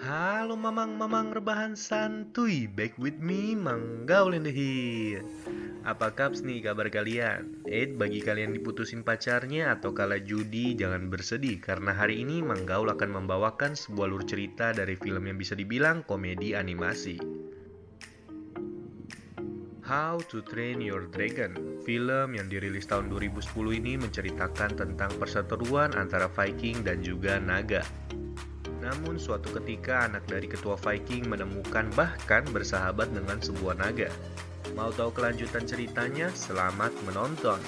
Halo mamang-mamang rebahan santuy, back with me, Manggaul in the here. Apa kaps nih kabar kalian? Bagi kalian diputusin pacarnya atau kalah judi, jangan bersedih karena hari ini Manggaul akan membawakan sebuah alur cerita dari film yang bisa dibilang komedi animasi. How to Train Your Dragon, film yang dirilis tahun 2010 ini menceritakan tentang perseteruan antara Viking dan juga naga. Namun suatu ketika anak dari ketua Viking menemukan bahkan bersahabat dengan sebuah naga. Mau tahu kelanjutan ceritanya? Selamat menonton.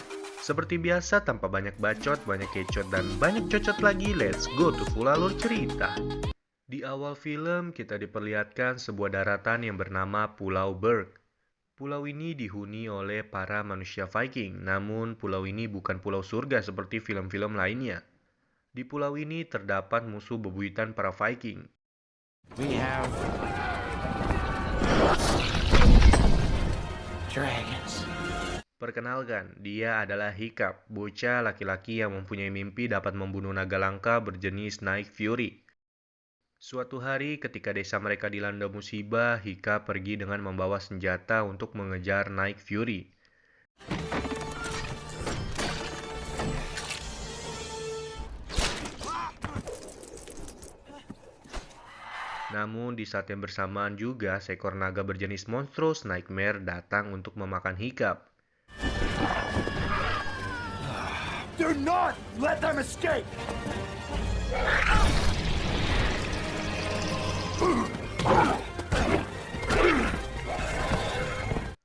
Seperti biasa tanpa banyak bacot, banyak kecot, dan banyak cocot lagi, let's go to full alur cerita. Di awal film kita diperlihatkan sebuah daratan yang bernama Pulau Berg. Pulau ini dihuni oleh para manusia Viking, namun pulau ini bukan pulau surga seperti film-film lainnya. Di pulau ini terdapat musuh bebuyutan para Viking. We have dragons. Perkenalkan, dia adalah Hiccup, bocah laki-laki yang mempunyai mimpi dapat membunuh naga langka berjenis Night Fury. Suatu hari ketika desa mereka dilanda musibah, Hiccup pergi dengan membawa senjata untuk mengejar Night Fury. Namun di saat yang bersamaan juga seekor naga berjenis Monstrous Nightmare datang untuk memakan Hiccup. Do not let them escape!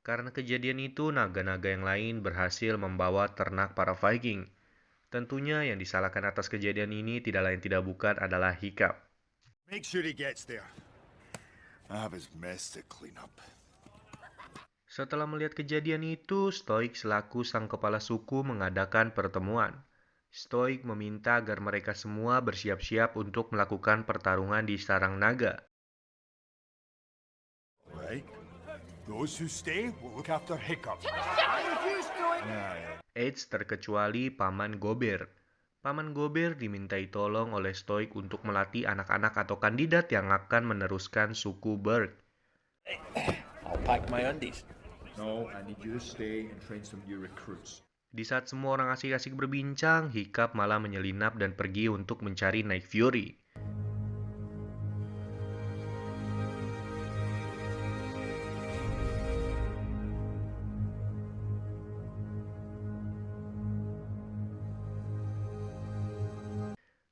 Karena kejadian itu, naga-naga yang lain berhasil membawa ternak para Viking. Tentunya yang disalahkan atas kejadian ini tidak lain tidak bukan adalah Hiccup. Make sure he gets there. I have his mess to clean up. Setelah melihat kejadian itu, Stoik selaku sang kepala suku mengadakan pertemuan. Stoik meminta agar mereka semua bersiap-siap untuk melakukan pertarungan di sarang naga. Right? Those who stay will look after Hiccup. Eits terkecuali Paman Gober. Paman Gober dimintai tolong oleh Stoik untuk melatih anak-anak atau kandidat yang akan meneruskan suku Berg. I'll pack my undies. No, I need you to stay and train some new recruits. Di saat semua orang asik-asik berbincang, Hiccup malah menyelinap dan pergi untuk mencari Night Fury.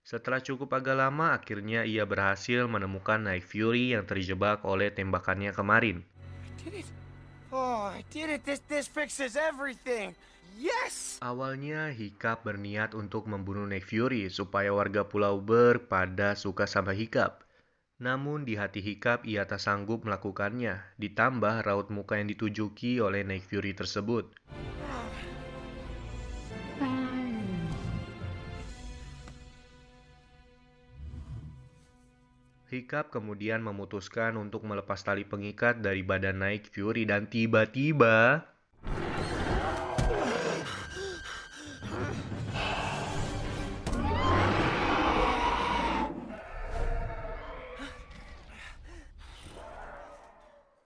Setelah cukup agak lama, akhirnya ia berhasil menemukan Night Fury yang terjebak oleh tembakannya kemarin. I did it! This fixes everything! Yes! Awalnya, Hiccup berniat untuk membunuh Night Fury supaya warga Pulau Berg pada suka sama Hiccup. Namun di hati Hiccup ia tak sanggup melakukannya, ditambah raut muka yang ditujuki oleh Night Fury tersebut. Hiccup kemudian memutuskan untuk melepas tali pengikat dari badan Night Fury dan tiba-tiba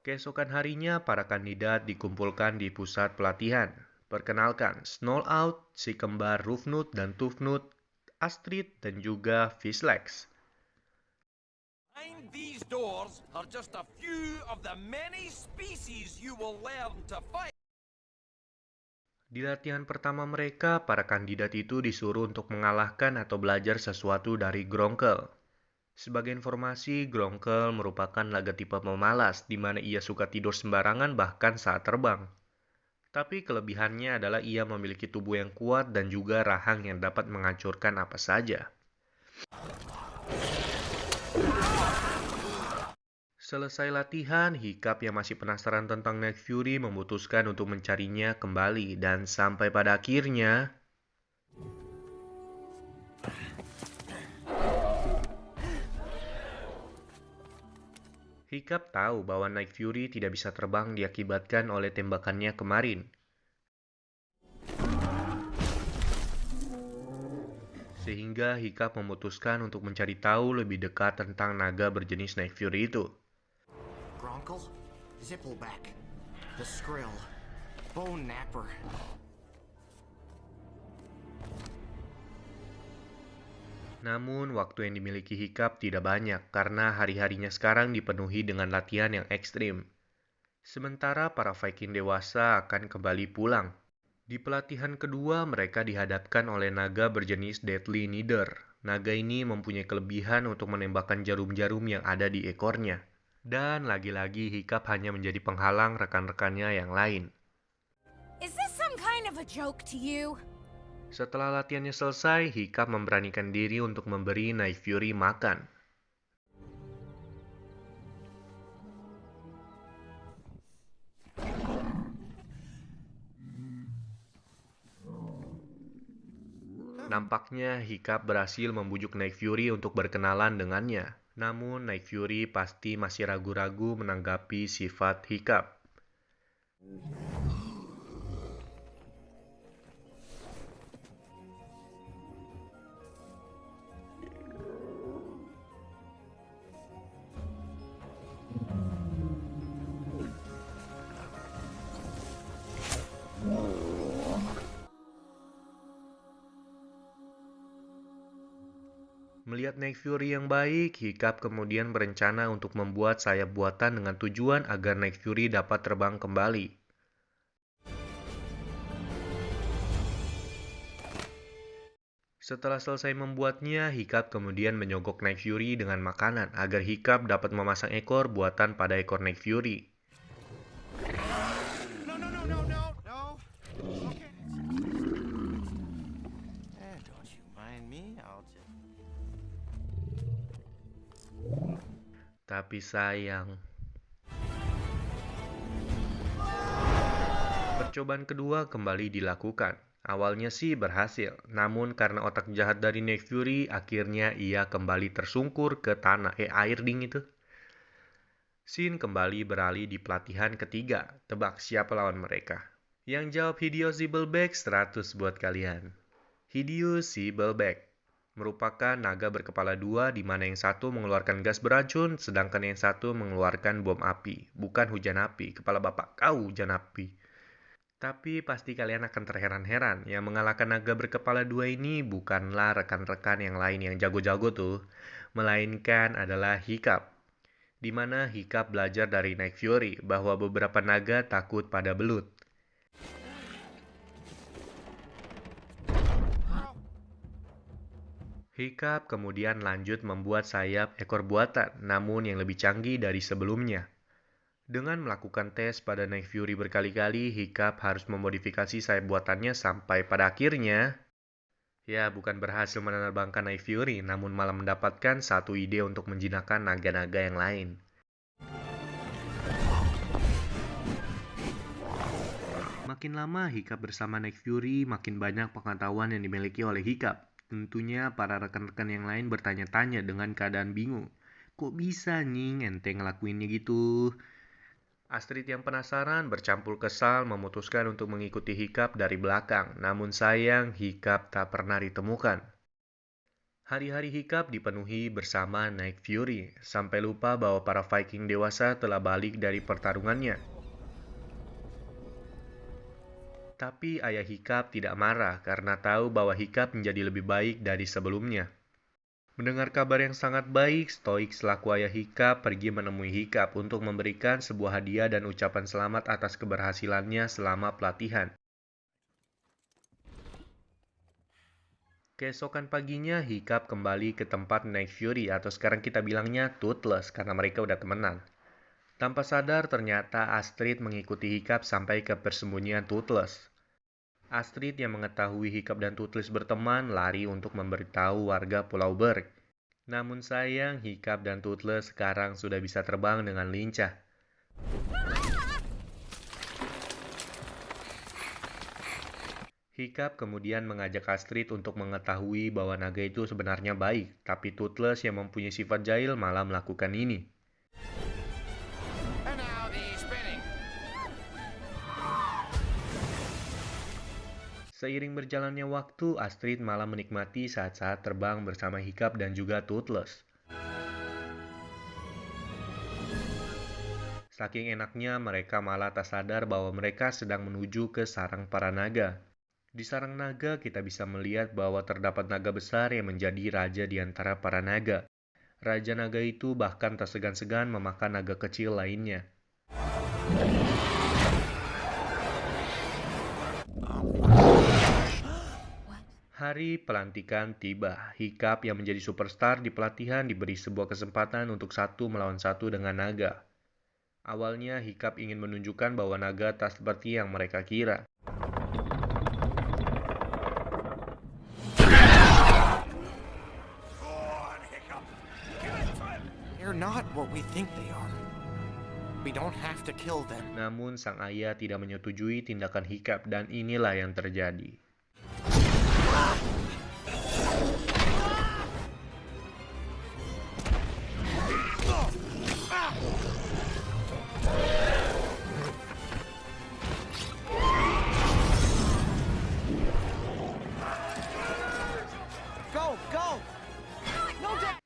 keesokan harinya para kandidat dikumpulkan di pusat pelatihan. Perkenalkan, Snarlout, si kembar Rufnut dan Tufnut, Astrid dan juga Fishlegs. Behind these doors are just a few of the many species you will learn to fight. Di latihan pertama mereka, para kandidat itu disuruh untuk mengalahkan atau belajar sesuatu dari Gronkel. Sebagai informasi, Gronkel merupakan naga tipe pemalas, di mana ia suka tidur sembarangan bahkan saat terbang. Tapi kelebihannya adalah ia memiliki tubuh yang kuat dan juga rahang yang dapat menghancurkan apa saja. Selesai latihan, Hiccup yang masih penasaran tentang Night Fury memutuskan untuk mencarinya kembali dan sampai pada akhirnya Hiccup tahu bahwa Night Fury tidak bisa terbang diakibatkan oleh tembakannya kemarin. Sehingga Hiccup memutuskan untuk mencari tahu lebih dekat tentang naga berjenis Night Fury itu. Gronkle, Zippleback, the Skrill, Bone Napper. Namun, waktu yang dimiliki Hiccup tidak banyak karena hari-harinya sekarang dipenuhi dengan latihan yang ekstrim. Sementara para Viking dewasa akan kembali pulang. Di pelatihan kedua, mereka dihadapkan oleh naga berjenis Deadly Neither. Naga ini mempunyai kelebihan untuk menembakkan jarum-jarum yang ada di ekornya. Dan lagi-lagi Hiccup hanya menjadi penghalang rekan-rekannya yang lain. Is this some kind of a joke to you? Setelah latihannya selesai, Hiccup memberanikan diri untuk memberi Night Fury makan. Nampaknya Hiccup berhasil membujuk Night Fury untuk berkenalan dengannya. Namun Night Fury pasti masih ragu-ragu menanggapi sifat Hiccup. Melihat Night Fury yang baik, Hiccup kemudian berencana untuk membuat sayap buatan dengan tujuan agar Night Fury dapat terbang kembali. Setelah selesai membuatnya, Hiccup kemudian menyogok Night Fury dengan makanan agar Hiccup dapat memasang ekor buatan pada ekor Night Fury. No. Okay. Don't you mind me? I'll just... Tapi sayang. Percobaan kedua kembali dilakukan. Awalnya sih berhasil, namun karena otak jahat dari Night Fury, akhirnya ia kembali tersungkur ke tanah air dingin itu. Scene kembali beralih di pelatihan ketiga. Tebak siapa lawan mereka? Yang jawab Hideo Zibbleback 100 buat kalian. Hideo Zibbleback merupakan naga berkepala dua di mana yang satu mengeluarkan gas beracun, sedangkan yang satu mengeluarkan bom api. Bukan hujan api, kepala bapak kau hujan api. Tapi pasti kalian akan terheran-heran, yang mengalahkan naga berkepala dua ini bukanlah rekan-rekan yang lain yang jago-jago tuh, melainkan adalah Hiccup. Di mana Hiccup belajar dari Night Fury bahwa beberapa naga takut pada belut. Hiccup kemudian lanjut membuat sayap ekor buatan, namun yang lebih canggih dari sebelumnya. Dengan melakukan tes pada Night Fury berkali-kali, Hiccup harus memodifikasi sayap buatannya sampai pada akhirnya, ya bukan berhasil menerbangkan Night Fury, namun malah mendapatkan satu ide untuk menjinakkan naga-naga yang lain. Makin lama Hiccup bersama Night Fury, makin banyak pengetahuan yang dimiliki oleh Hiccup. Tentunya para rekan-rekan yang lain bertanya-tanya dengan keadaan bingung. Kok bisa nih ente ngelakuinnya gitu? Astrid yang penasaran bercampur kesal memutuskan untuk mengikuti Hiccup dari belakang. Namun sayang Hiccup tak pernah ditemukan. Hari-hari Hiccup dipenuhi bersama Night Fury. Sampai lupa bahwa para Viking dewasa telah balik dari pertarungannya. Tapi ayah Hiccup tidak marah karena tahu bahwa Hiccup menjadi lebih baik dari sebelumnya. Mendengar kabar yang sangat baik, Stoik selaku ayah Hiccup pergi menemui Hiccup untuk memberikan sebuah hadiah dan ucapan selamat atas keberhasilannya selama pelatihan. Keesokan paginya, Hiccup kembali ke tempat Night Fury atau sekarang kita bilangnya Toothless karena mereka udah temenan. Tanpa sadar ternyata Astrid mengikuti Hiccup sampai ke persembunyian Toothless. Astrid yang mengetahui Hiccup dan Toothless berteman lari untuk memberitahu warga Pulau Berg. Namun sayang Hiccup dan Toothless sekarang sudah bisa terbang dengan lincah. Hiccup kemudian mengajak Astrid untuk mengetahui bahwa naga itu sebenarnya baik, tapi Toothless yang mempunyai sifat jahil malah melakukan ini. Seiring berjalannya waktu, Astrid malah menikmati saat-saat terbang bersama Hiccup dan juga Toothless. Saking enaknya, mereka malah tak sadar bahwa mereka sedang menuju ke sarang para naga. Di sarang naga, kita bisa melihat bahwa terdapat naga besar yang menjadi raja di antara para naga. Raja naga itu bahkan tak segan-segan memakan naga kecil lainnya. Hari pelantikan tiba. Hiccup yang menjadi superstar di pelatihan diberi sebuah kesempatan untuk 1 melawan 1 dengan naga. Awalnya, Hiccup ingin menunjukkan bahwa naga tak seperti yang mereka kira. They're not what we think they are. We don't have to kill them. Namun, sang ayah tidak menyetujui tindakan Hiccup dan inilah yang terjadi.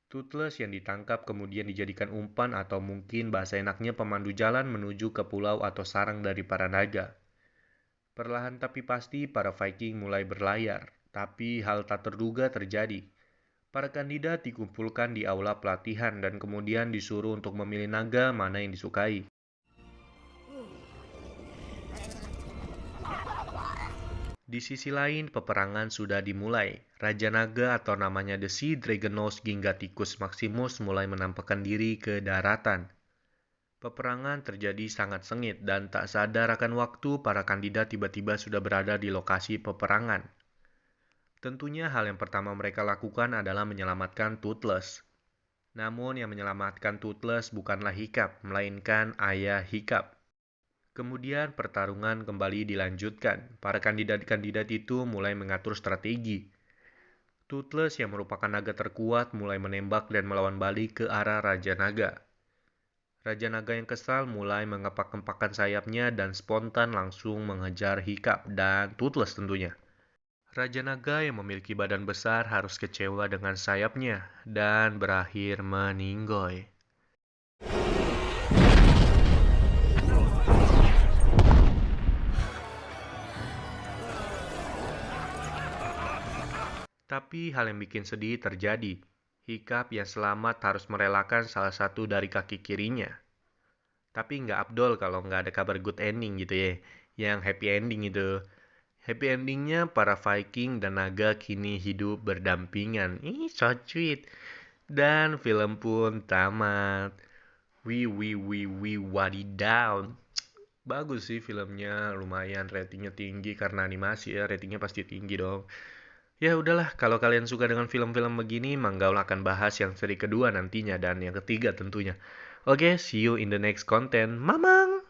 Toothless yang ditangkap kemudian dijadikan umpan atau mungkin bahasa enaknya pemandu jalan menuju ke pulau atau sarang dari para naga. Perlahan tapi pasti para Viking mulai berlayar, tapi hal tak terduga terjadi. Para kandidat dikumpulkan di aula pelatihan dan kemudian disuruh untuk memilih naga mana yang disukai. Di sisi lain, peperangan sudah dimulai. Raja Naga atau namanya The Sea Dragonose Gingaticus Maximus mulai menampakkan diri ke daratan. Peperangan terjadi sangat sengit dan tak sadar akan waktu para kandidat tiba-tiba sudah berada di lokasi peperangan. Tentunya hal yang pertama mereka lakukan adalah menyelamatkan Toothless. Namun yang menyelamatkan Toothless bukanlah Hiccup, melainkan ayah Hiccup. Kemudian pertarungan kembali dilanjutkan. Para kandidat-kandidat itu mulai mengatur strategi. Toothless yang merupakan naga terkuat mulai menembak dan melawan balik ke arah Raja Naga. Raja Naga yang kesal mulai mengepak-ngepakkan sayapnya dan spontan langsung mengejar Hiccup dan Toothless tentunya. Raja Naga yang memiliki badan besar harus kecewa dengan sayapnya dan berakhir meninggoy. Tapi hal yang bikin sedih terjadi. Hiccup yang selamat harus merelakan salah satu dari kaki kirinya. Tapi nggak afdol kalau nggak ada kabar good ending gitu ya. Yang happy ending itu. Happy endingnya para Viking dan naga kini hidup berdampingan. Ih, so sweet. Dan film pun tamat. Wadidaw. Bagus sih filmnya, lumayan ratingnya tinggi karena animasi ya, ratingnya pasti tinggi dong. Ya udahlah, kalau kalian suka dengan film-film begini, Manggaul akan bahas yang seri kedua nantinya dan yang ketiga tentunya. Oke, see you in the next content. Mamang!